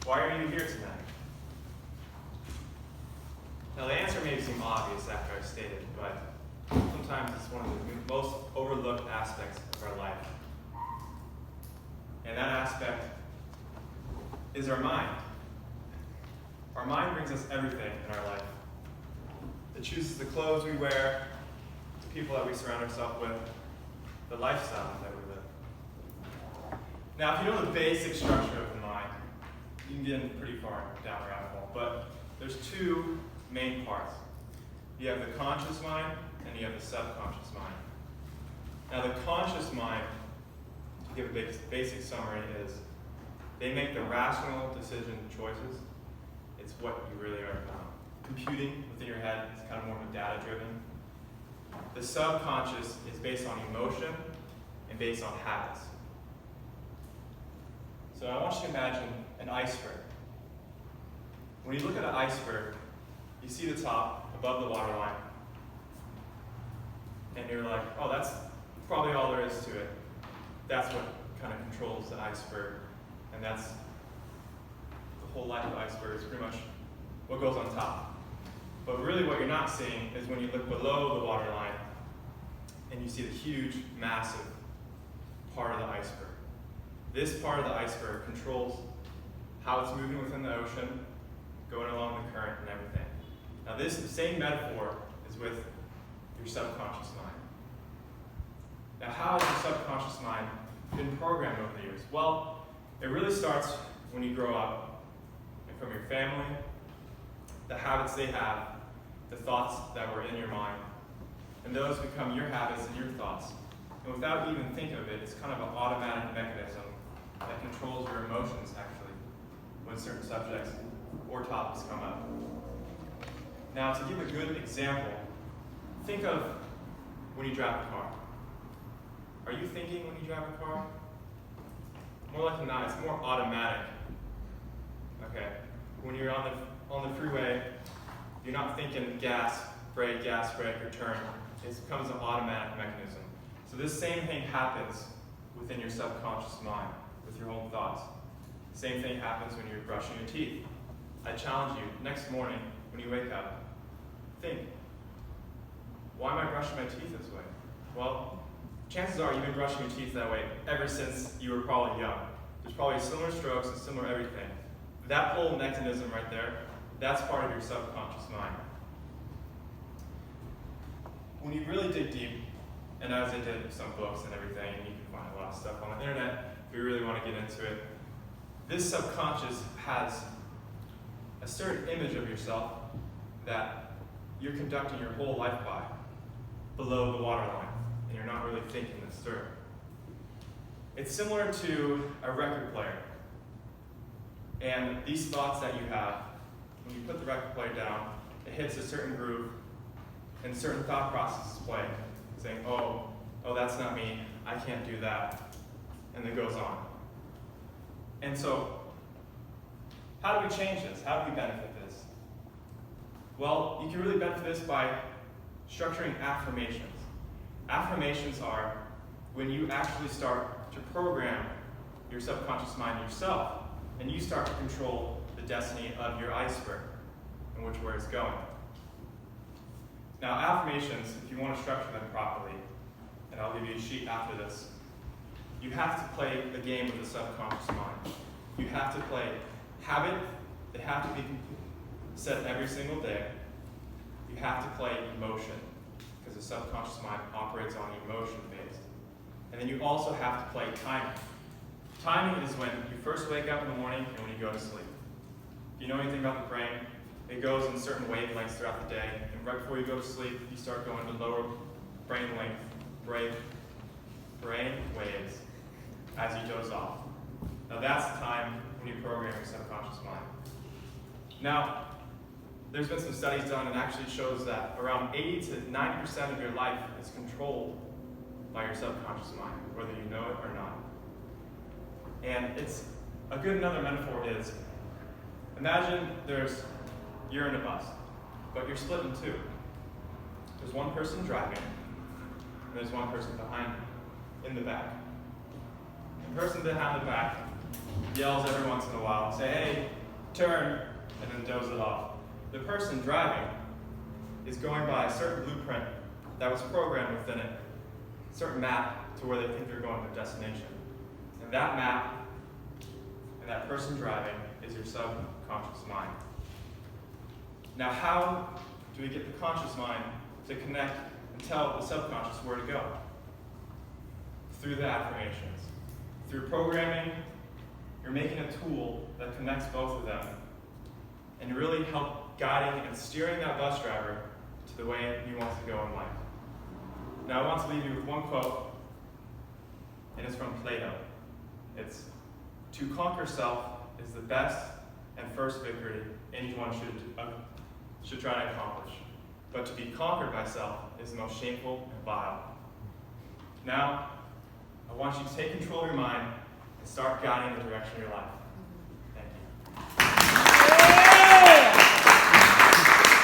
Why are you here tonight? Now the answer may seem obvious after I state it, but sometimes it's one of the most overlooked aspects of our life. And that aspect is our mind. Our mind brings us everything in our life. It chooses the clothes we wear, the people that we surround ourselves with, the lifestyle that we live. Now, if you know the basic structure of the mind, you can get in pretty far down the rabbit hole. But there's two main parts. You have the conscious mind and you have the subconscious mind. Now, the conscious mind, to give a basic summary, is they make the rational decision choices. It's what you really are computing within your head. It's kind of more of a data-driven. The subconscious is based on emotion and based on habits. So I want you to imagine an iceberg. When you look at an iceberg, you see the top above the waterline, and you're like, oh, that's probably all there is to it. That's what kind of controls the iceberg, and that's the whole life of the iceberg is pretty much what goes on top. But really what you're not seeing is when you look below the waterline and you see the huge, massive part of the iceberg. This part of the iceberg controls how it's moving within the ocean, going along the current and everything. Now this same metaphor is with your subconscious mind. Now how has your subconscious mind been programmed over the years? Well, it really starts when you grow up and from your family, the habits they have, the thoughts that were in your mind, and those become your habits and your thoughts. And without even thinking of it, it's kind of an automatic mechanism that controls your emotions, actually, when certain subjects or topics come up. Now, to give a good example, think of when you drive a car. Are you thinking when you drive a car? More likely than not, it's more automatic. Okay, when you're on the freeway, you're not thinking gas, brake, or turn. It becomes an automatic mechanism. So this same thing happens within your subconscious mind, with your own thoughts. Same thing happens when you're brushing your teeth. I challenge you, next morning, when you wake up, think, why am I brushing my teeth this way? Well, chances are you've been brushing your teeth that way ever since you were probably young. There's probably similar strokes and similar everything. That whole mechanism right there, that's part of your subconscious mind. When you really dig deep, and as I did with some books and everything, and you can find a lot of stuff on the internet if you really want to get into it, this subconscious has a certain image of yourself that you're conducting your whole life by, below the waterline, and you're not really thinking this through. It's similar to a record player. And these thoughts that you have, when you put the record player down, it hits a certain groove, and certain thought processes play, saying, oh, that's not me, I can't do that, and it goes on. And so, how do we change this? How do we benefit this? Well, you can really benefit this by structuring affirmations. Affirmations are when you actually start to program your subconscious mind yourself, and you start to control the destiny of your iceberg and where it's going. Now, affirmations, if you want to structure them properly, and I'll give you a sheet after this, you have to play the game with the subconscious mind. You have to play habit. They have to be said every single day. You have to play emotion, because the subconscious mind operates on emotion-based. And then you also have to play timing. Timing is when you first wake up in the morning and when you go to sleep. If you know anything about the brain, it goes in certain wavelengths throughout the day, and right before you go to sleep, you start going to lower brain waves as you doze off. Now that's the time when you program your subconscious mind. Now, there's been some studies done and actually shows that around 80 to 90% of your life is controlled by your subconscious mind, whether you know it or not. And it's a good another metaphor is, imagine you're in a bus, but you're split in two. There's one person driving, and there's one person behind you, in the back. The person behind the back yells every once in a while, say, hey, turn, and then doze it off. The person driving is going by a certain blueprint that was programmed within it, a certain map to where they think they're going to their destination. And that map and that person driving is your subconscious mind. Now, how do we get the conscious mind to connect and tell the subconscious where to go? Through the affirmations. Through programming, you're making a tool that connects both of them and really help guiding and steering that bus driver to the way he wants to go in life. Now, I want to leave you with one quote, and it's from Plato. It's, "To conquer self is the best and first victory anyone should try to accomplish. But to be conquered by self is the most shameful and vile." Now, I want you to take control of your mind and start guiding the direction of your life.